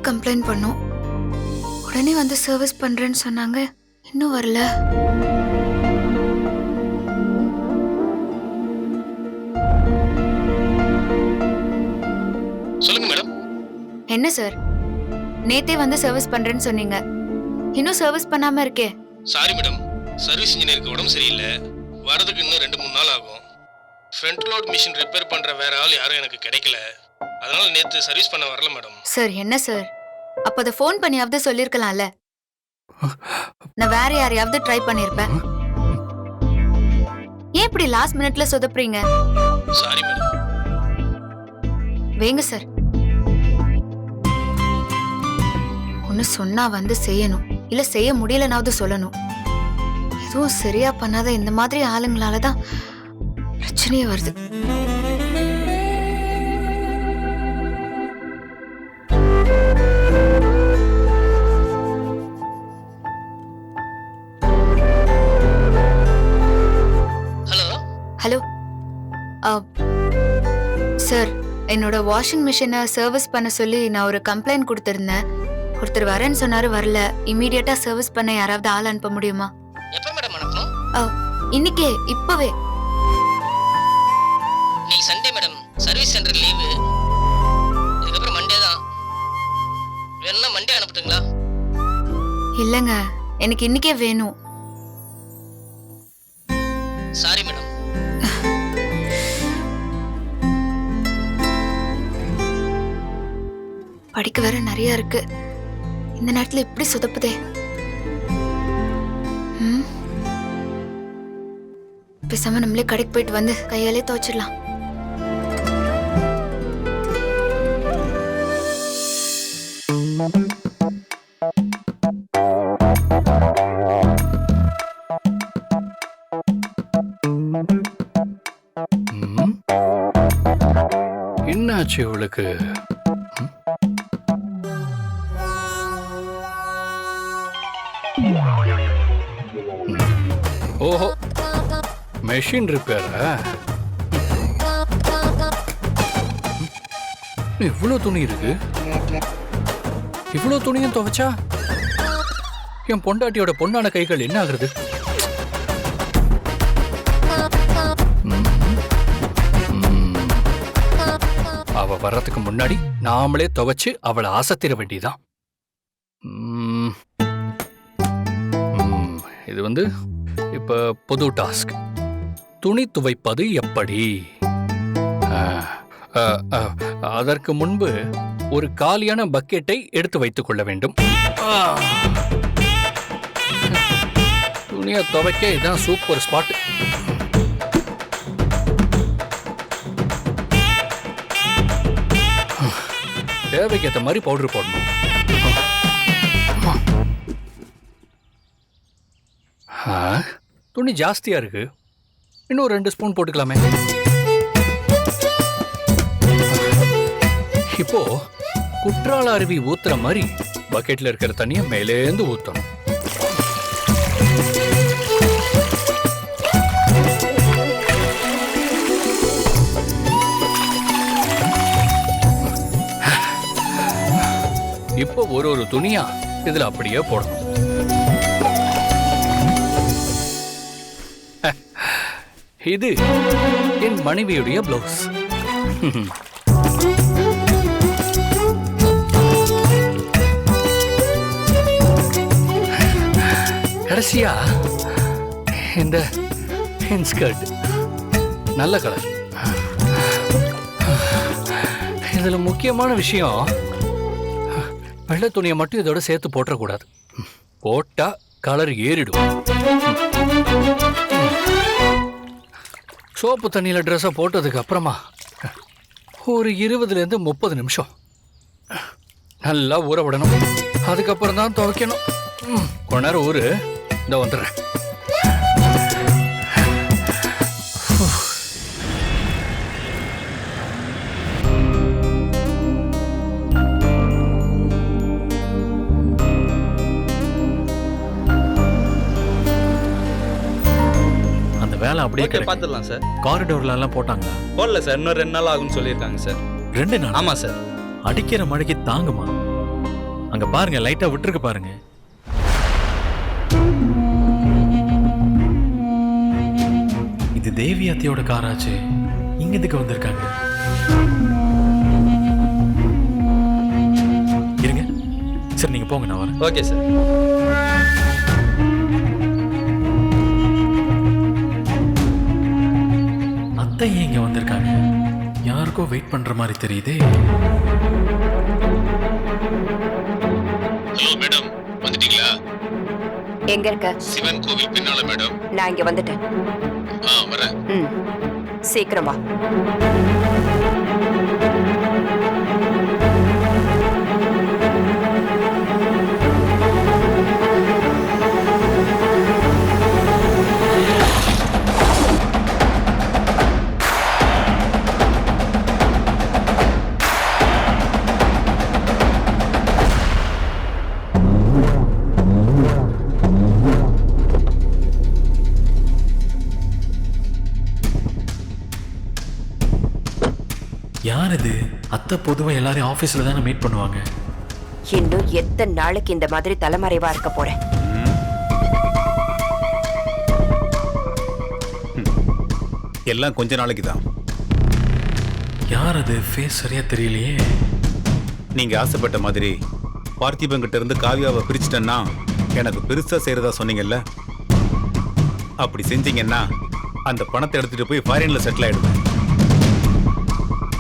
Complaint பண்ணோம். உடனே வந்து சர்வீஸ் பண்றேன்னு சொன்னாங்க. இன்னும் வரல. சொல்லுங்க மேடம். என்ன சார், நேத்தே வந்து சர்வீஸ் பண்றேன்னு சொன்னீங்க, இன்னும் சர்வீஸ் பண்ணாம இருக்கே. சாரி மேடம், சர்வீஸ் இன்ஜினியருக்கு உடம்பு சரியில்லை, வரதுக்கு இன்னும் 2-3 நாள் ஆகும். ஃப்ரண்ட் லோட் மிஷின் ரிப்பேர் பண்ற வேற ஆள் யாரும் எனக்கு கிடைக்கல, அதனால நேத்து சர்வீஸ் பண்ண வரல மேடம். சார் என்ன சார், அப்ப அதை ஃபோன் பண்ணியாவது சொல்லிருக்கலாம்ல. நான் வேற யாரையாவது ட்ரை பண்ணிருப்பேன். ஏன் இப்படி லாஸ்ட் மினிட்ல சொதப்புறீங்க? Sorry madam. வேங்க சார், ஒன்னு சொன்னா வந்து செய்யணும், இல்ல செய்ய முடியலனாவது சொல்லணும். எதுவும் சரியா பண்ணாத இந்த மாதிரி ஆளுங்களாலதான் பிரச்சனையே வருது. ஹலோ சார், என்னோட வாஷிங் மிஷினை சர்வீஸ் பண்ண சொல்லி நான் ஒரு கம்ப்ளைண்ட் கொடுத்திருந்தேன். ஒருத்தர் வரேன்னு சொன்னாரு, வரல. இமீடியட்டா சர்வீஸ் பண்ண யாராவது ஆள் அனுப்ப முடியுமா? எப்ப மேடம் அனுப்பணும்? இன்னைக்கே, இப்பவே. நீ Sunday madam, service centre leave, இதுக்கப்புறம் மண்டே தான். வேணும்னா மண்டே அனுப்புட்டுங்களா? இல்லங்க, எனக்கு இன்னைக்கே வேணும். Sorry madam. படிக்க வேற நிறைய இருக்கு, இந்த நேரத்துல இப்படி சொதப்புதே. பேசாம நம்மளே கடைக்கு போயிட்டு வந்து கையாலே துவைச்சிடலாம். என்னாச்சு இவளுக்கு? ஓஹோ, மெஷின் ரிப்பேரா? இவ்வளோ துணி இருக்கு. இவ்வளோ துணியும் துவைச்சா என் பொண்டாட்டியோட பொண்ணான கைகள் என்ன ஆகுறது? அவ வர்றதுக்கு முன்னாடி நாமளே துவைச்சு அவளை ஆசத்திர வேண்டியதான். இது வந்து இப்ப புது டாஸ்க். துணி துவைப்பது எப்படி? அதற்கு முன்பு ஒரு காலியான பக்கெட்டை எடுத்து வைத்துக் கொள்ள வேண்டும். துணியை துவைக்க இதுதான் சூப்பர் ஸ்பாட். தேவைக்கு ஏற்ற மாதிரி பவுடர் போடணும். துணி ஜாஸ்தியா இருக்கு, இன்னும் 2 ஸ்பூன் போட்டுக்கலாமே. இப்போ குற்றால அருவி ஊத்துற மாதிரி பக்கெட்ல இருக்கிற தண்ணியை மேலேந்து ஊத்தணும். இப்போ ஒரு துணியா இதுல அப்படியே போடணும். இது என் மனைவியுடைய பிளவுஸ். கடைசியா இந்த ஸ்கர்ட், நல்ல கலர். இதுல முக்கியமான விஷயம், வெள்ளை துணியை மட்டும் இதோட சேர்த்து போட்டக்கூடாது. போட்டா கலர் ஏறிடும். சோப்பு தண்ணியில ட்ரெஸ்ஸை போட்டதுக்கு அப்புறமா ஒரு 20-30 நிமிஷம் நல்லா ஊற விடணும். அதுக்கப்புறம் தான் துவைக்கணும். கொஞ்ச நேரம் ஊரு, இந்த வந்துடுறேன். வேலை அப்படியே பார்த்துடலாம் சார். காரிடோர்ல எல்லாம் போட்டாங்க. போடல சார், இன்னும் 2 நாள் ஆகும்னு சொல்லியிருக்காங்க சார். 2 நாள்? ஆமா சார். அடிக்கிற மழைக்கு தாங்குமா? அங்க பாருங்க, லைட்டா விட்டுருக்கு பாருங்க. இது தேவி அத்தையோட காராச்சு. இங்க எதுக்கு வந்திருக்காங்க? இருங்க, சரி நீங்க போங்க, நான் வரேன். Okay sir. அத்தை ஏன் இங்க வந்திருக்காங்க? யாருக்கோ வெயிட் பண்ற மாதிரி தெரியுதே. ஹலோ மேடம், வந்துட்டீங்களா? எங்க இருக்க? சிவன் கோவில் பின்னால மேடம். நான் இங்க வந்துட்டேன். வரேன். ம், சீக்கிரம் வா. யார் இது? அத்தை பொதுவா எல்லாரையும் ஆபீஸ்ல தானே மீட் பண்ணுவாங்க. இன்னும் எத்தனை நாளைக்கு இந்த மாதிரி தலைமறைவா இருக்க போறேன்? எல்லாம் கொஞ்ச நாளைக்கு தான். யார் அது? ஃபேஸ் சரியா தெரியலையே. நீங்க ஆசைப்பட்ட மாதிரி பார்த்திபன் கிட்ட இருந்து காவியாவை பிரிச்சுட்டேன்னா எனக்கு பெருசா செய்யறதா சொன்னீங்கல்ல, அப்படி செஞ்சீங்கன்னா அந்த பணத்தை எடுத்துட்டு போய் ஃபாரின்ல செட்டில் ஆயிடுவேன்.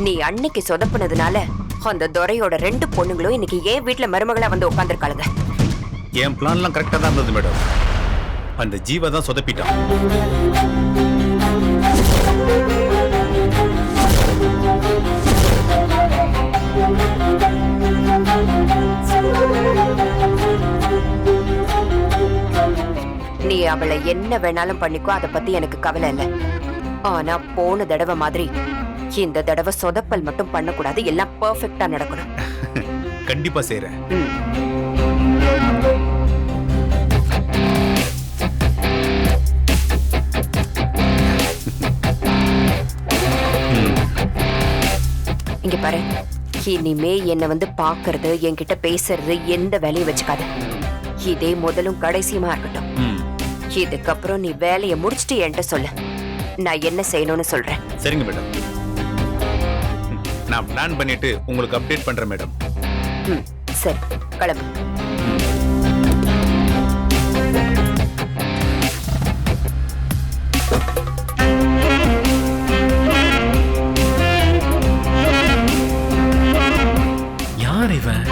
நீ அன்னைக்கு சொதப்புனதுனால அந்த துரையோட 2 பொண்ணுங்களும் இன்னைக்கு ஏன் வீட்டுல மருமகளா வந்து உட்காந்துருக்காளுங்க. என் பிளான்லாம் கரெக்டா தான் இருந்தது மேடம். அந்த ஜீவா தான் சொதப்பிட்டான். நீ அவளை என்ன வேணாலும் பண்ணிக்கோ, அதை பத்தி எனக்கு கவலை இல்லை. ஆனா போன தடவை மாதிரி இந்த தடவை சொதப்பல் மட்டும் பண்ணக்கூடாது. எல்லாம் பெர்ஃபெக்ட்டா நடக்கணும். கண்டிப்பா செய்றேன். இங்க பாரு, இனிமே என்ன வந்து பாக்குறது, என்கிட்ட பேசுறது, எந்த வேலையும் வச்சுக்காத. இதே முதலும் கடைசியுமா இருக்கட்டும். இதுக்கப்புறம் நீ வேலையை முடிச்சுட்டு என்கிட்ட சொல்லு, நான் என்ன செய்யணும்னு சொல்றேன். சரிங்க மேடம், நான் பிளான் பண்ணிட்டு உங்களுக்கு அப்டேட் பண்றேன் மேடம். சரி, கிளம்பு. யார் இவன்?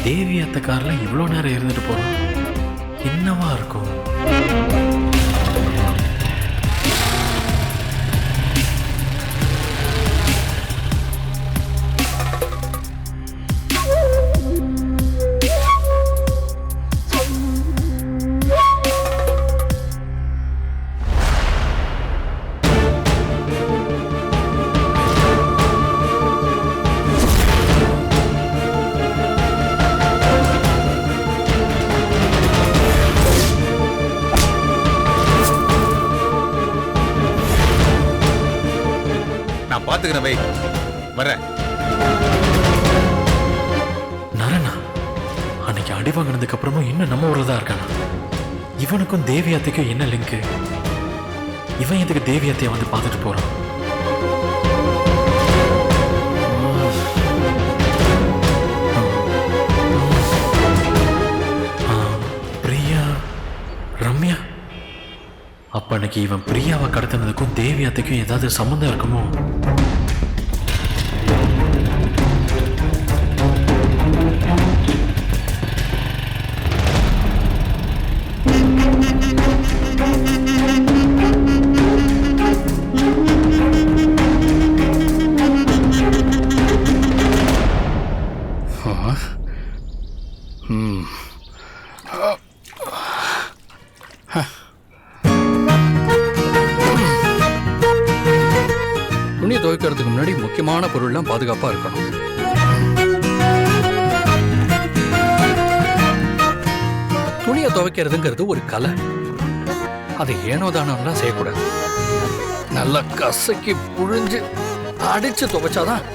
தேவி அத்தை கார்ல இவ்வளோ நேரம் இருந்துட்டு போறான். என்னவா இருக்கும்? நான் பாத்துக்கிறேன், வை வரேன். நரனா அன்னைக்கு அடி வாங்கினதுக்கு அப்புறமும் இன்னும் நம்ம ஊர்ல தான் இருக்கானா? இவனுக்கும் தேவி அத்தைக்கும் என்ன லிங்க்? இவன் எதுக்கு தேவி அத்தையை வந்து பார்த்துட்டு போறான்? பிரியா, ரம்யா. அப்ப அன்னைக்கு இவன் பிரியாவை கடத்தினதுக்கும் தேவி அத்தைக்கும் ஏதாவது சம்மந்தம் இருக்குமோ? துணி துவைக்கிறதுக்கு முன்னாடி முக்கியமான பொருள்லாம் பாதுகாப்பா இருக்கணும். துணியை துவைக்கிறதுங்கிறது ஒரு கலை. அதை ஏனோ தானோலாம் செய்யக்கூடாது. நல்லா கசக்கி புழிஞ்சு அடிச்சு துவைச்சாதான்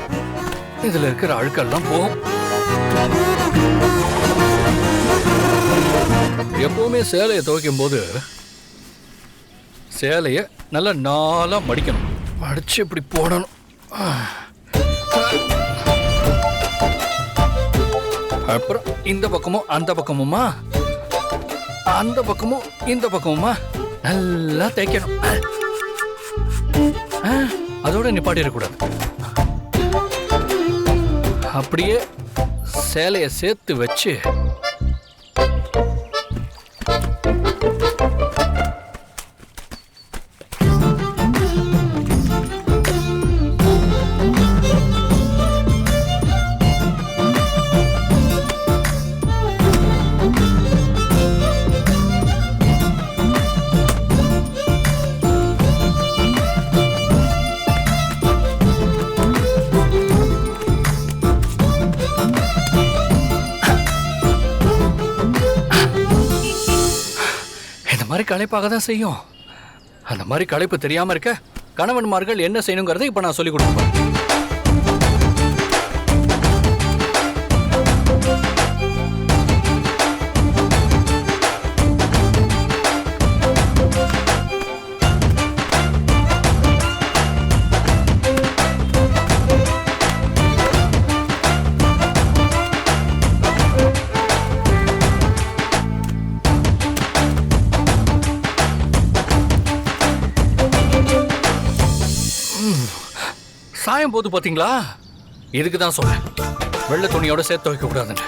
இதுல இருக்கிற அழுக்கெல்லாம் போகும். எப்பவுமே சேலையை துவைக்கும் போது சேலையை நல்லா நாளா மடிக்கணும். மடிச்சு இப்படி போடணும். அப்புறம் இந்த பக்கமும் அந்த பக்கமுமா, அந்த பக்கமும் இந்த பக்கமுமா நல்லா தேய்க்கணும். அதோட நிப்பாட்டிடக்கூடாது. அப்படியே சேலையை சேர்த்து வச்சு மாதிரி களைப்பாக தான் செய்யும். அந்த மாதிரி களைப்பு தெரியாம இருக்க கணவன்மார்கள் என்ன செய்யணுங்கிறத இப்ப நான் சொல்லிக் கொடுப்பேன். சாயம் போது பாத்தீங்களா? இதுக்கு தான் சொல்றேன், வெள்ளை துணியோட சேர்த்து வைக்க கூடாதுன்னு.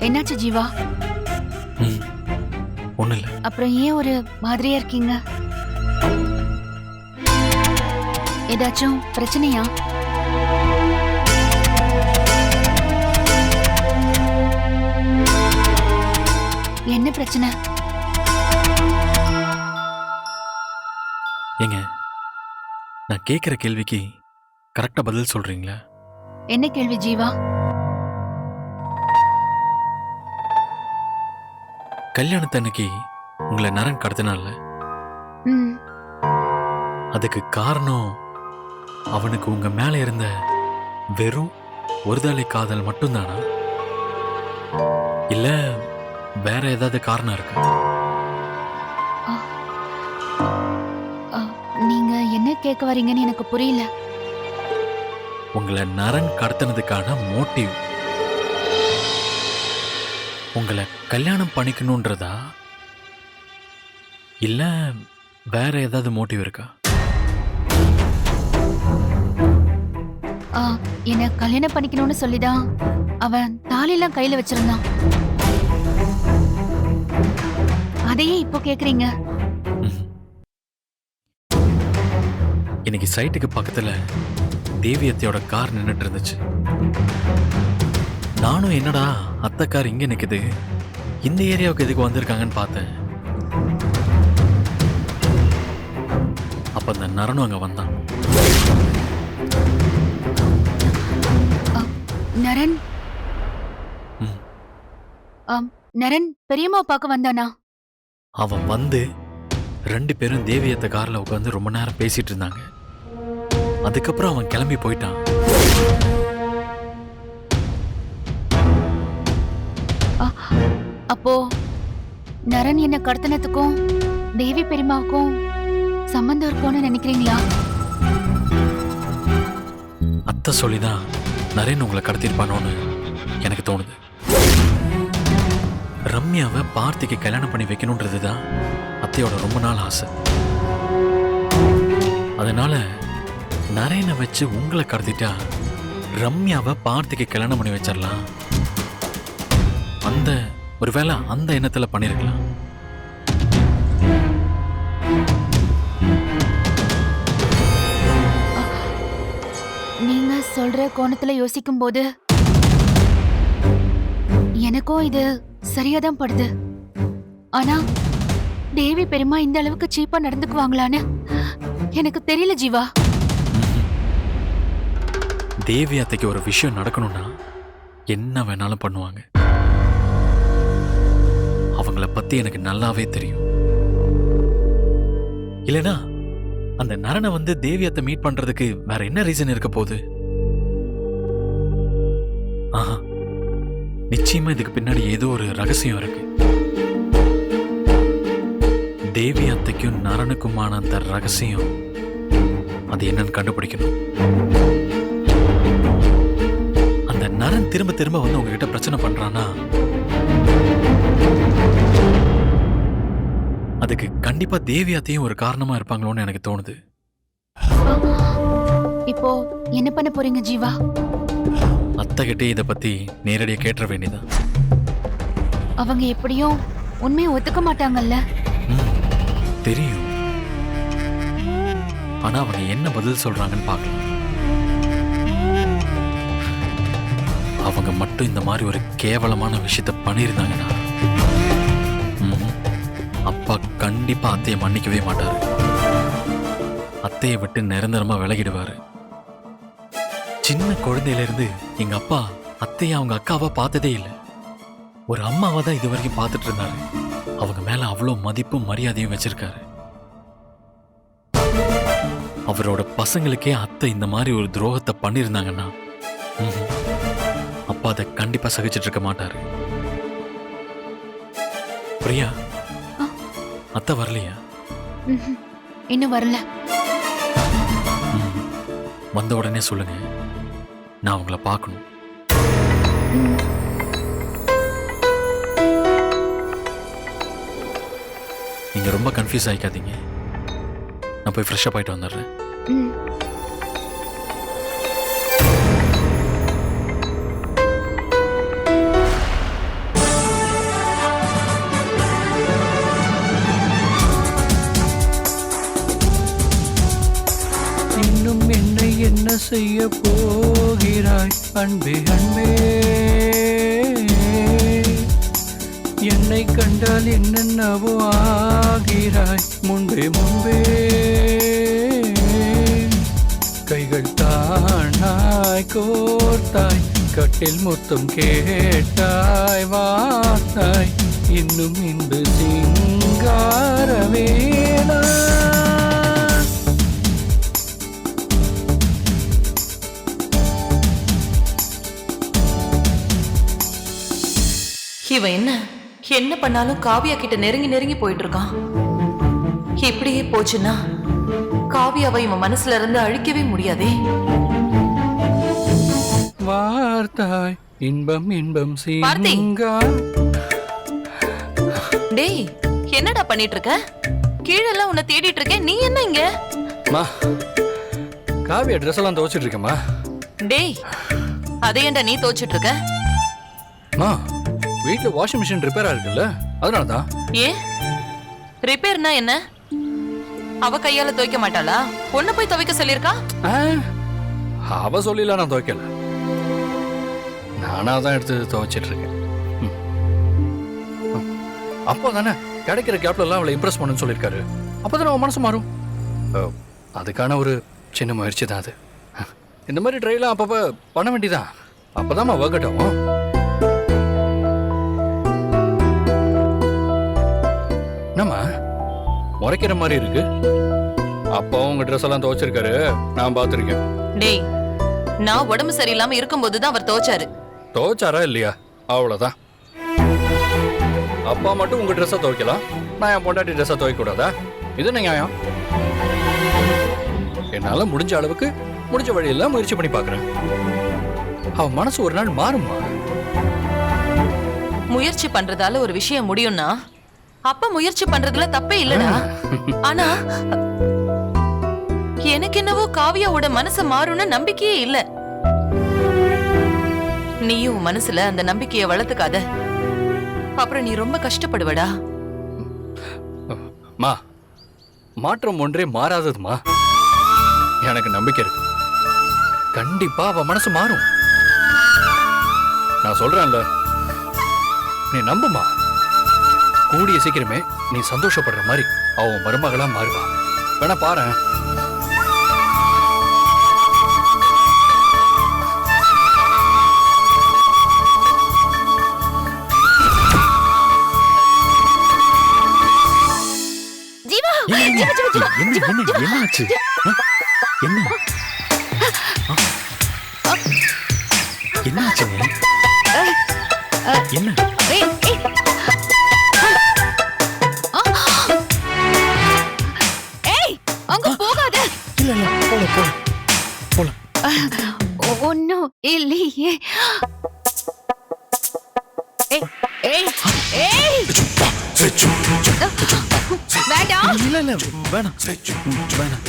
என்னாச்சு ஜீவா? ஒண்ணு இல்ல. அப்புறம் ஏன் ஒரு மாதிரியா இருக்கீங்க? ஏதாச்சும் பிரச்சனையா? என்ன பிரச்சனை? ஏங்க, நான் கேக்குற கேள்விக்கு கரெக்டா பதில் சொல்றீங்களா? என்ன கேள்வி ஜீவா? கல்யாணத்தன்னைக்கு உங்களை நரன் கடத்தினால, அதுக்கு காரணம் அவனுக்கு உங்க மேல இருந்த வெறும் ஒருதலை காதல் மட்டும்தானா, இல்ல வேற ஏதாவது காரணம் இருக்கு? நீங்க என்ன கேட்க வரீங்கன்னு எனக்கு புரியல. உங்களை நரன் கடத்தினதுக்கான மோட்டிவ் உங்களை கல்யாணம் பண்ணிக்கணும்ன்றதா, இல்ல வேற ஏதாவது மோட்டிவ் இருக்கா? என்ன கல்யாணம் பண்ணிக்கணும்னு சொல்லிதான் அவன் தாலியெல்லாம் கையில வச்சிருந்தான். அதையே இப்போ கேக்குறீங்க? இன்னைக்கு சைட்டுக்கு பக்கத்துல தேவியத்தையோட கார் நின்னுட்டு இருந்துச்சு. நானும் என்னடா அத்தை கார் இங்க நிக்குது, இந்த ஏரியாவுக்கு எதுக்கு வந்திருக்காங்கன்னு பார்த்தேன். அப்ப அந்த நரனும் அங்க வந்தான். நரன்? நரன் பெரியம்மா பார்க்க வந்தானா? அவன் வந்து 2 பேரும் தேவியத்தை கார்ல உட்காந்து ரொம்ப நேரம் பேசிட்டு இருந்தாங்க. அதுக்கப்புறம் அவன் கிளம்பி போயிட்டான். அப்போ நரன் என்ன கடத்தினத்துக்கும் தேவி பெரியம்மாவுக்கும் சம்பந்தம் இருக்கும்னு நினைக்கிறீங்களா? அத்தை சொல்லிதான் நரேன் உங்களை கடத்திருப்பானோன்னு எனக்கு தோணுது. ரம்யாவை பார்த்திக்கு கல்யாணம் பண்ணி வைக்கணுன்றதுதான் அத்தையோட ரொம்ப நாள் ஆசை. அதனால நரேனை வச்சு உங்களை கடத்திட்டா ரம்யாவை பார்த்திக்கு கல்யாணம் பண்ணி வச்சிடலாம். ஒருவேளை அந்த எண்ணத்துல பண்ணிருக்கலாம். சொல்ற கோணத்துல யோசிக்கும் போது எனக்கும் இது சரியாதான் படுது. ஆனா தேவி பெரியம்மா இந்த அளவுக்கு சீப்பா நடந்துக்குவாங்களான்னு எனக்கு தெரியல ஜீவா. தேவி அத்தைக்கு ஒரு விஷயம் நடக்கணும்னா என்ன வேணாலும் பண்ணுவாங்க. அவங்கள பத்தி எனக்கு நல்லாவே தெரியும். இல்லனா அந்த நரனை வந்து தேவி அத்தை மீட் பண்றதுக்கு வேற என்ன ரீசன் இருக்க போகுது? ஆஹா, நிச்சயமா இதுக்கு பின்னாடி ஏதோ ஒரு ரகசியம் இருக்கு. தேவி அத்தைக்கும் நரனுக்குமான அந்த ரகசியம் அது என்னன்னு கண்டுபிடிக்கணும். அந்த நரன் திரும்ப திரும்ப வந்து உங்ககிட்ட பிரச்சனை பண்றானா அதுக்கு கண்டிப்பா தேவி அத்தையும் ஒரு காரணமா இருப்பாங்களோன்னு எனக்கு தோணுது. இப்போ என்ன பண்ண போறீங்க ஜீவா? அத்தை கிட்டே இதை பத்தி நேரடியா கேட்டுற வேண்டியதான். அவங்க எப்படியும் உண்மையை ஒத்துக்க மாட்டாங்கல்ல. தெரியும். ஆனா அவங்க என்ன பதில் சொல்றாங்கன்னு பார்க்கலாம். அவங்க மட்டும் இந்த மாதிரி ஒரு கேவலமான விஷயத்த பண்ணியிருந்தாங்கன்னா அப்பா கண்டிப்பா அத்தையை மன்னிக்கவே மாட்டாரு. அத்தையை விட்டு நிரந்தரமா விலகிடுவாரு. சின்ன குழந்தையில இருந்து எங்க அப்பா அத்தையை அவங்க அக்காவா பார்த்ததே இல்லை. ஒரு அம்மாவை தான் இது வரைக்கும் பார்த்துட்டு இருந்தாரு. அவங்க மேல அவ்வளோ மதிப்பும் மரியாதையும் வச்சிருக்காரு. அவரோட பசங்களுக்கே அத்தை இந்த மாதிரி ஒரு துரோகத்தை பண்ணியிருந்தாங்கன்னா அப்பா அதை கண்டிப்பா சகிச்சிட்டு இருக்க மாட்டாரு. பிரியா, அத்தை வரலையா? இன்னும் வரல. வந்த உடனே சொல்லுங்க, நான் உங்களை பார்க்கணும். நீங்க ரொம்ப கன்ஃபியூஸ் ஆயிக்காதீங்க. நான் போய் ஃப்ரெஷ்ஷாக போயிட்டு வந்துடுறேன். இன்னும் என்னை என்ன செய்ய போகிறாய் அன்பே அன்பே, என்னை கண்டால் என்னென்னவோ ஆகிறாய் முன்பே முன்பே, கைகள் தானாய் கோர்த்தாய் கட்டில் முத்தம் கேட்டாய் வார்த்தாய் இன்னும் இன்று சிங்கார வேளா. இவன் என்ன பண்ணாலும் காவியா கிட்ட நெருங்கி நெருங்கி போயிட்டு இருக்கான். இப்படியே போச்சுன்னா காவியாவை இவன் மனசுல இருந்து அழிக்கவே முடியாதே. வார்த்தாய் இன்பம் இன்பம் சிங்கா. டேய், என்னடா பண்ணிட்டு இருக்க? கீழெல்லாம் உன்னை தேடிட்டு இருக்கேன், நீ என்ன இங்க? மா, காவியா ட்ரெஸ் எல்லாம் துவைச்சிட்டு இருக்கேம்மா. டேய், அதையேண்டா நீ துவைச்சிட்டு இருக்க? மா, வீட்டுல வாஷிங் மிஷின் ரிப்பேரா இருக்குல்ல, அதனாலதான். ஏன் ரிப்பேர்னா என்ன? அவ கையால துவைக்க மாட்டாளா? பொண்ணு போய் துவைக்க சொல்லிருக்கா? அவ சொல்லில, நான் துவைக்கல, நானா தான் எடுத்து துவைச்சிட்டு இருக்கேன். அப்போ தானே கிடைக்கிற கேப்ல எல்லாம் அவளை இம்ப்ரெஸ் பண்ணுன்னு சொல்லியிருக்காரு. அப்போதானே அவன் மனசு மாறும். அதுக்கான ஒரு சின்ன முயற்சி தான் அது. இந்த மாதிரி ட்ரைலாம் அப்பப்போ பண்ண வேண்டியதான், அப்போதான் ஒர்க் அவுட் ஆகும். என்னம்மா முறைக்கிற மாதிரி இருக்கு? அப்பா உங்க ட்ரெஸ் எல்லாம் துவைச்சிருக்காரு, நான் பார்த்துருக்கேன். டேய், நான் உடம்பு சரியில்லாம இருக்கும்போதுதான் அவர் துவைச்சாரு. துவைச்சாரா இல்லையா, அவ்வளவுதான். அப்பா மட்டும் உங்க ட்ரெஸ்ஸை துவைக்கலாம், நான் என் பொண்டாட்டி ட்ரெஸ்ஸை துவைக்க கூடாதா? இது நியாயம். என்னால முடிஞ்ச அளவுக்கு முடிஞ்ச வழியெல்லாம் முயற்சி பண்ணி பாக்குறேன். அவன் மனசு ஒரு நாள் மாறுமா? முயற்சி பண்றதால ஒரு விஷயம் முடியும்னா அப்ப முயற்சி பண்றதுல தப்பே இல்லடா. ஆனா எனக்கு என்னவோ காவியாவோட மனசு மாறும்னு நம்பிக்கையே இல்ல. நீயும் மனசுல அந்த நம்பிக்கையை வளர்த்துக்காத, அப்புறம் நீ ரொம்ப கஷ்டப்படுவடா. மா, மாற்றம் ஒன்றே மாறாததுமா. எனக்கு நம்பிக்கை இருக்கு. கண்டிப்பா அவ மனசு மாறும். நான் சொல்றேன்ல, நீ நம்புமா. கூடிய சீக்கிரமே நீ சந்தோஷப்படுற மாதிரி அவன் மருமகளா மாறுவா. வேணா பாரு. என்ன ஆச்சு? என்ன என்ன ஆச்சுங்க? என்ன அங்க போகாத. இல்ல இல்ல போல போல போல. ஒன்னும் இல்லையே. இல்ல வேண்டாம். இல்ல வேணாம் வேணாம்.